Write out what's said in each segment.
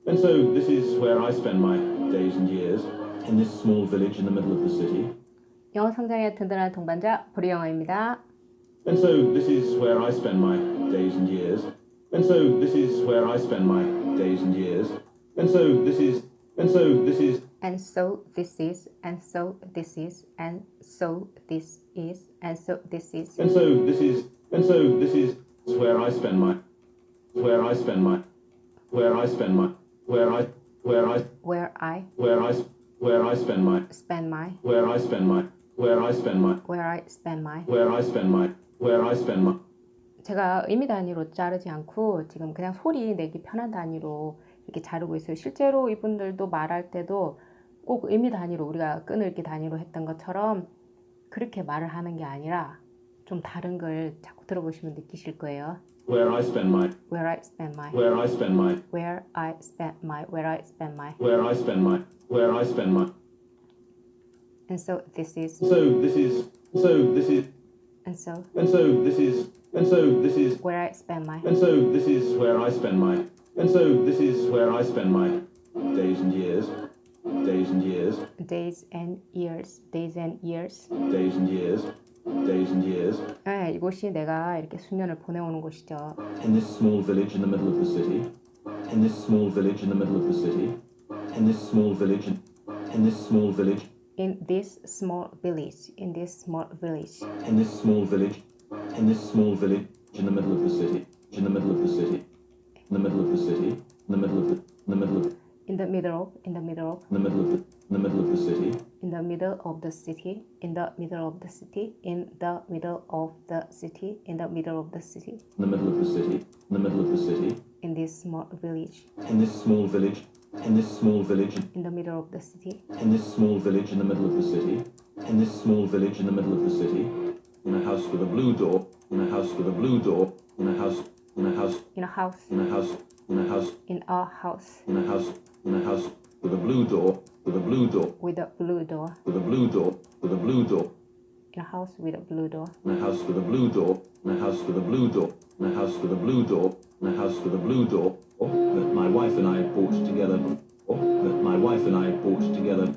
And so this is where I spend my days and years, in this small village in the middle of the city. 영어 성장의 든든한 동반자 보리영어입니다. And so this is where I spend my days and years. And so this is where I spend my days and years. And so this is, and so this is, And so this is, and so this is, and so this is, and so this is. and so this is, and so this is where I spend my, where I spend my, where I spend my, where I, where I, Where I where I, where I spend my, spend my, where I spend my, where I spend my, where I spend my. where I spend my, where I spend my. 제가 의미 단위로 자르지 않고 지금 그냥 소리 내기 편한 단위로 이렇게 자르고 있어요. 실제로 이분들도 말할 때도 꼭 의미 단위로 우리가 끊을기 단위로 했던 것처럼 그렇게 말을 하는 게 아니라 좀 다른 걸 자꾸 들어보시면 느끼실 거예요. Where I spend my, Where I spend my, where I spend my, where I spend my, where I spend my. where I spend my, where I spend my. And so this is, So this is, so this is, and so and so this is, and so this is, where I spend my, and so this is where I spend my, and so this is where I spend my days and years, days and years, days and years, days and years. days and years, days and years. 네, 이곳이 내가 이렇게 수년을 보내오는 곳이죠. In this small village in the middle of the city, in this small village in the middle of the city, in this small village, in this small village, In this small village, in this small village, in this small village, in this small village in the middle of the city, in the middle of the city, in the middle of the city, in the middle of the, in the middle of, in the middle of, in the middle of, in the middle of the, in the middle of the city, in the middle of the city, in the middle of the city, in the middle of the city, in the middle of the city, in the middle of the city, in the middle of the city, in this small village, in this small village, in this small village, in the middle of the city, in this small village in the middle of the city, in this small village in the middle of the city, in a house with a blue door, in a house with a blue door, in a house, in a house, in a house, in a house, in a house, in a house, in a house, in a house with a blue door, with a blue door, with a blue door, with a blue door, with a blue door, in a house with a blue door, in a house with a blue door, in a house with a blue door, in a house with a blue door, in a house with a blue door, that my wife and I bought together, that my wife and I bought together,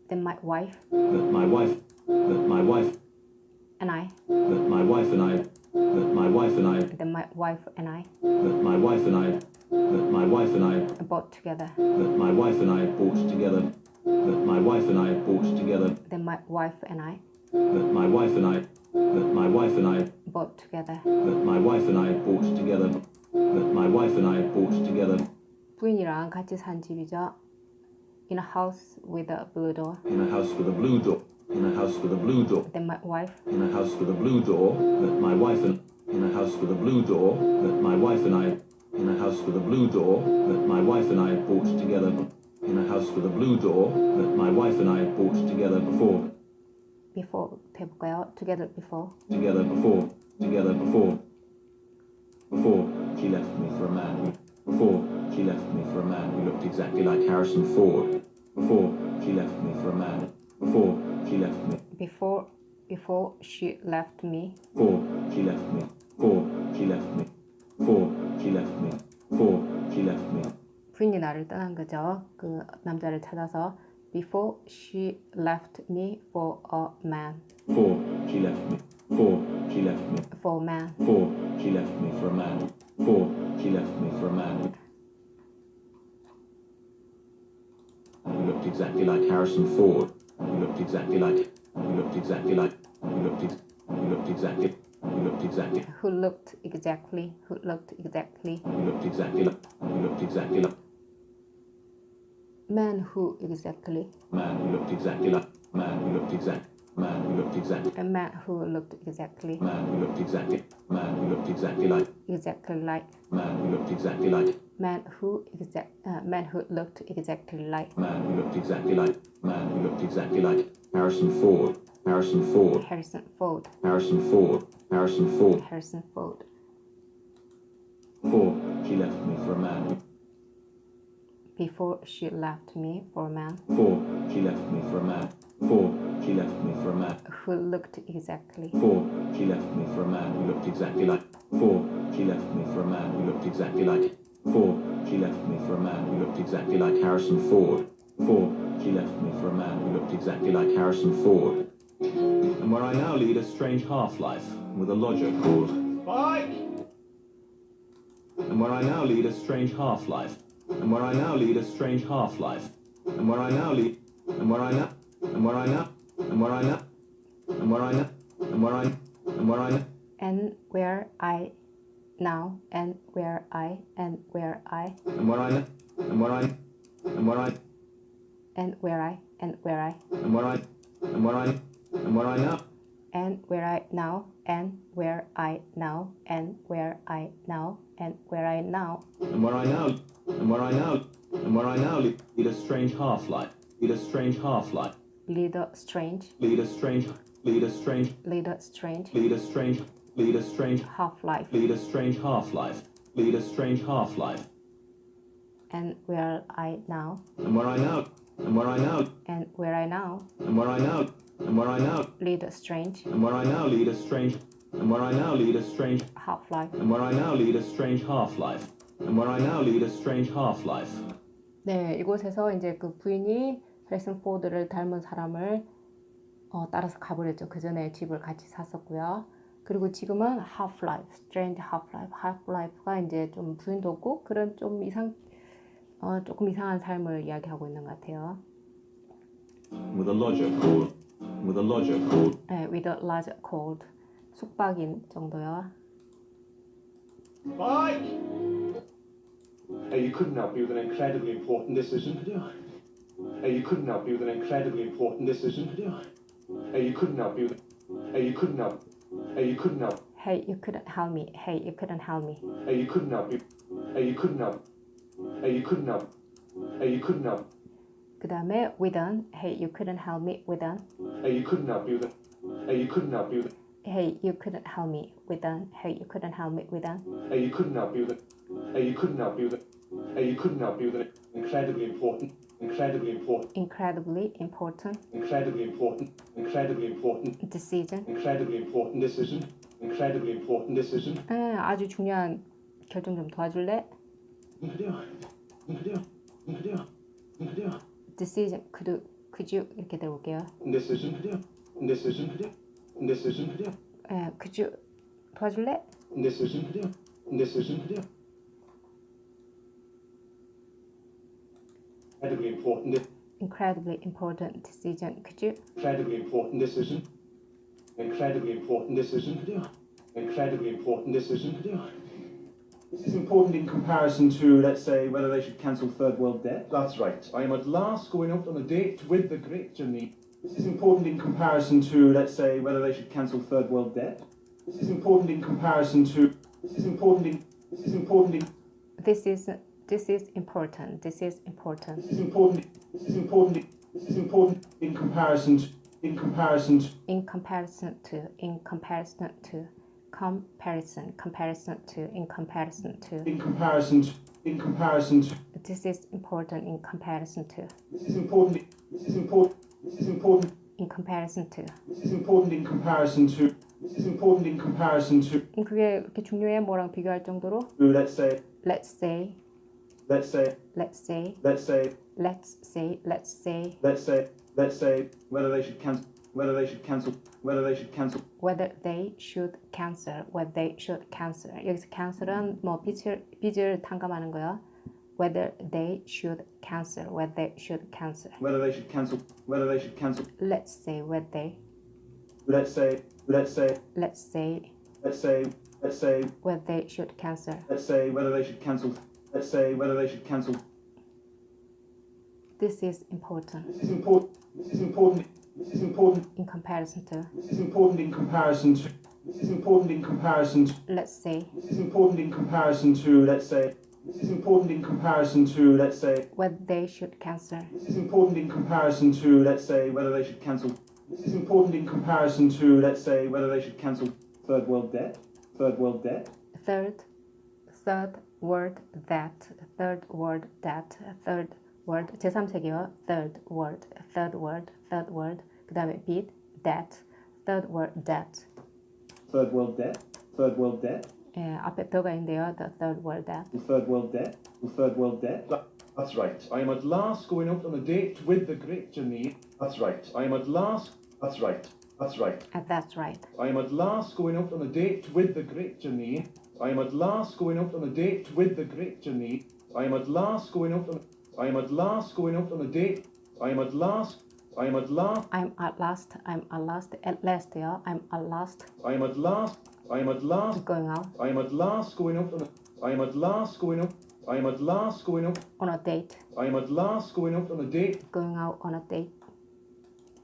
then my wife that my wife, that my wife, and I, that my wife and I, that my wife and I, then my wife and I that my wife and I, that my wife and I, bought together, that my wife and I bought together, that my wife and I bought together, then my wife and I that my wife and I, that my wife and I, bought together. that my wife and I bought together, that my wife and I bought together, 부인이랑 같이 산 집이죠. In a house with a blue door. in a house with a blue door, in a house with a blue door, Then my wife in a house with a blue door, that my wife and, in a house with a blue door, that my wife and I, in a house with a blue door, that my wife and I bought together, in a house with a blue door, that my wife and I bought together before, before 해볼까요? Together before. together before, together before, before she left me for a man who, before she left me for a man who looked exactly like Harrison Ford, before she left me for a man, before she left me, Before she left me. before she left me, before she left me, before she left me, before she left me, 부인이 나를 떠난 거죠. 그 남자를 찾아서 before she left me for a man. before she left me, before she left me, For a man. before she left me for a man, before she left me for a man who looked exactly like Harrison Ford, who looked exactly like, who looked exactly like, who looked exactly, who looked exactly, Who looked exactly. Who looked exactly. who looked exactly like, who looked exactly like, Man who exactly. man who looked exactly like, man who looked exact, man who looked exactly, A man who looked exactly. man who looked exactly, man who looked exactly like, Exactly like. man who looked exactly like, Man who looked exactly like. man who looked exactly like, man who looked exactly like Harrison Ford, Harrison Ford, Harrison Ford. Harrison Ford, Harrison Ford, Harrison Ford. before she left me for a man who, Before she left me for a man before she left me for a man, before she left me for a man, who looked exactly. before she left me for a man who looked exactly like, before she left me for a man who looked exactly like, 4. She left me for a man who looked exactly like Harrison Ford. 4. She left me for a man who looked exactly like Harrison Ford. And where I now lead a strange half-life with a lodger called Mike. And where I now lead a strange half-life. And where I now lead a strange half-life. And where I now lead. And where I now. And where I now. And where I now. And where I now. And where I. And where I now. And where I now. And where I. And where I. And where I now. And where I. And where I. And where I. And where I. And where I. And where I. And where I now. And where I now. And where I now. And where I now. And where I now. And where I now. And where I now. And where I now lead a strange half-life. Lead a strange half-life. Lead a strange. Lead a strange. Lead a strange. Lead a strange. Lead a strange. Lead a strange. Half-life. Lead a strange half-life. Lead a strange half-life. And where I now. And where I now. And where I now. And where I now. And where I now. And where I now. Lead a strange. And where I now lead a strange. And where I now lead a strange. Half-life. And where I now lead a strange half-life. And where I now lead a strange half-life. 네, 이곳에서 이제 그 부인이 해리슨 포드를 닮은 사람을 따라서 가버렸죠. 그 전에 집을 같이 샀었고요. 그리고 지금은 half-life, strange half-life, half-life가 이제 좀 부인도 없고 그런 좀 조금 이상한 삶을 이야기하고 있는 것 같아요. With a lodger called. With a lodger called. 네, with a lodger called. 숙박인 정도요. Mike! Hey, you couldn't help me with an incredibly important decision, could you? Hey, you couldn't help me with an incredibly important decision, could you? Hey, you couldn't help me with. Hey, you couldn't help. Hey, you couldn't help. Hey, you couldn't help me. Hey, you couldn't help me. Hey, you couldn't help me. Hey, you couldn't help. Hey, you couldn't help. Hey, you couldn't help. 그 다음에 within. Hey, you couldn't help me. within. Hey, you couldn't help me with. Hey, you couldn't help me with. Hey, you couldn't help me. within. Hey, you couldn't help me. within. Hey, you couldn't help me with. Hey, you couldn't help me with. Hey, you couldn't help me with an incredibly important. Incredibly important. Incredibly important. Incredibly important. Incredibly important. decision. Incredibly important decision. Incredibly important decision. 아주 중요한 결정 좀 도와줄래? decision. could you 이렇게 들어볼게요. Decision. Decision. Decision. could you 도와줄래? Decision. Decision. Incredibly important. Incredibly important decision. Could you? Incredibly important decision. Incredibly important decision. Incredibly important decision. This is important in comparison to, let's say, whether they should cancel third world debt. That's right. I am at last going out on a date with the great Janine. This is important in comparison to, let's say, whether they should cancel third world debt. This is important in comparison to. This is important in. This is important in. This is important. This is important. This is important. This is important. This is important in comparison to. In comparison to. In comparison to. In comparison to. Comparison. Comparison to. In comparison to. In comparison to. In comparison to. This is important in comparison to. This is important. This is important. This is important. In comparison to. This is important in comparison to. This is important in comparison to. 그게 그렇게 중요해? 뭐랑 비교할 정도로? Let's say. Let's say. Let's say. Let's say. Let's say. Let's say. Let's say. Let's say. Let's say whether they should cancel. Whether they should cancel. Whether they should cancel. Whether they should cancel. Whether they should cancel. 여기서 cancel은 뭐 빚을 탕감하는 거야. Whether they should cancel. Whether they should cancel. Whether they should cancel. Whether they should cancel. Let's say whether they. Let's say. Let's say. Let's say. Let's say. Let's say. Whether they should cancel. Let's say whether they should cancel. Let's say whether they should cancel. This is important. This is important. This is important. This is important. In comparison to. This is important in comparison to. This is important in comparison to. Let's say. This is important in comparison to. Let's say. This is important in comparison to. Let's say. Whether they should cancel. This is important in comparison to. Let's say whether they should cancel. This is important in comparison to. Let's say whether they should cancel third world debt. Third world debt. Third word that. Third word that. Third word 제3세계어. Third word. 그 다음에 빚. That. Third word that. Third world debt. Third world debt. 예, 앞에 더가 있는데요. The third word that. Third world debt. Third world debt. That's right. I am at last going out on a date with the great Janine. That's right. I am at last. That's right. That's right. That's right. I am at last going out on a date with the great Janine. I am at last going out on a date with the great Janine. I am at last going out on. I am at last going out on a date. I am at last. I am at last. I'm at last. I'm at last. At last요. I'm at last. I am at last. I am at last. Going out I am at last going out on a. I am at last going out. I am at last going out. on a date. I am at last going out on a date. Going out on a date.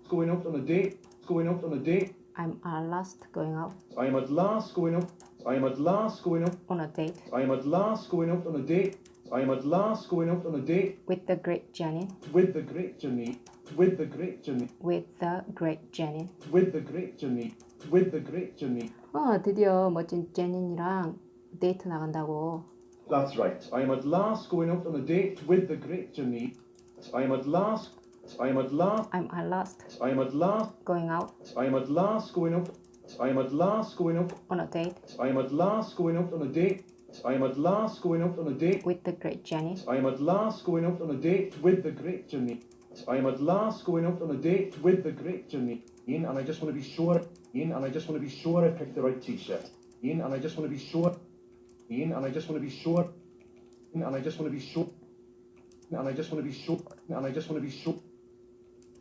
Going out on a date. Going out on a date. I'm at last going out I am at last going out. I am at last going out. on a date I am at last going out on a date. I am at last going out on a date with the great Jenny. with the great Janine. With the great Janine. With the great Jenny. With the great Janine. With the great Janine. 드디어 멋진 제니랑 데이트 나간다고. That's right. I am at last going out on a date with the great Janine. I am at last. I am at last. I'm at last I am at last. going out I am at last going out. I am at last going out. on a date I am at last going out on a date. I am at last going out on a date. with the great Jenny. I am at last going out on a date with the great Janine. I am at last going out on a date with the great Janine. Ian, and I just want to be sure. Ian, and I just want to be sure I picked the right T-shirt. Ian, and I just want to be sure. Ian, and I just want to be sure. Ian, and I just want to be sure. And I just want to be sure. And I just want to be sure.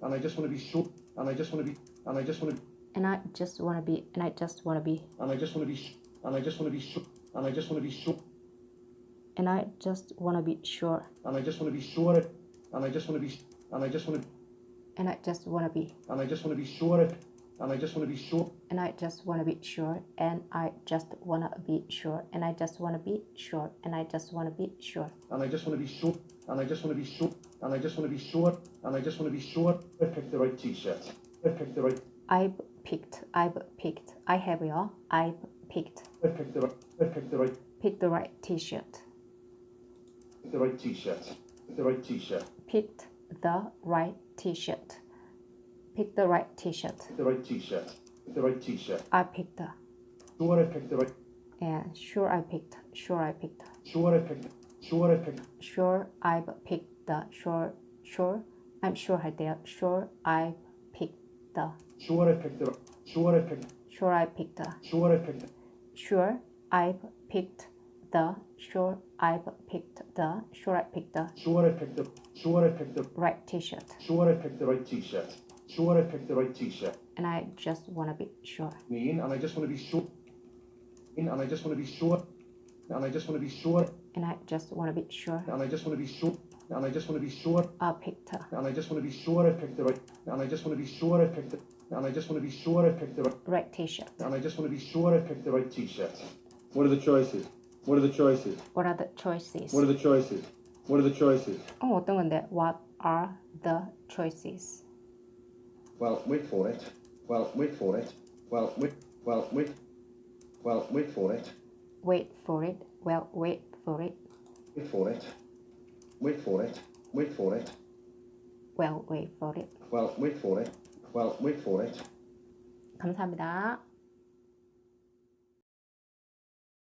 And I just want to be sure. And I just want to be. And I just want to. And I just want to be. And I just want to be. And I just want to be. And I just want to be sure. And I just want to be sure. And I just want to be sure. And I just want to be sure. And I just want to be. And I just want to. And I just want to be. And I just want to be sure. And I just want to be sure. And I just want to be sure. And I just want to be sure. And I just want to be sure. And I just want to be sure. And I just want to be sure. And I just want to be sure. And I just want to be sure. And I just want to be sure I picked the right T-shirt. I picked the right. I've picked. I have y'all. I've picked. I picked the right. I picked the right. Picked the right T-shirt. The right T-shirt. The right T-shirt. Picked the right T-shirt. Picked the right T-shirt. The right T-shirt. The right T-shirt. I picked. Sure I picked the right. And sure I picked. Sure I picked. Sure I picked. Sure I picked. Sure I've picked the. Sure. I'm sure 할 때요. Sure I've picked the. Sure I picked the right. Sure I picked. Sure I picked the. Sure I picked. Sure I've picked the. Sure I've picked the. Sure I picked the Sure I picked the. Sure I picked the. right T-shirt. Sure I picked the right T-shirt. Sure I picked the right T-shirt. And I just want to be sure. Ian, and I just want to be sure. Ian, and I just want to be sure. And I just want to be sure. And I just want to be sure. And I just want to be sure. And I just want to be sure. I picked. And I just want to be sure I picked the right. And I just want to be sure I picked the. And I just want to be sure I picked the right. Right T-shirt. And I just want to be sure I picked the right T-shirt. What are the choices? What are the choices? What are the choices? What are the choices? What are the choices? 어떤 건데? What are the choices? Well, wait for it. Well, wait for it. Well, wait. Well, wait. Well, wait for it. Wait for it. Well, wait for it. Wait for it. Wait for it. Wait for it. Well, wait for it. Well, wait for it. Well, wait for it. 감사합니다.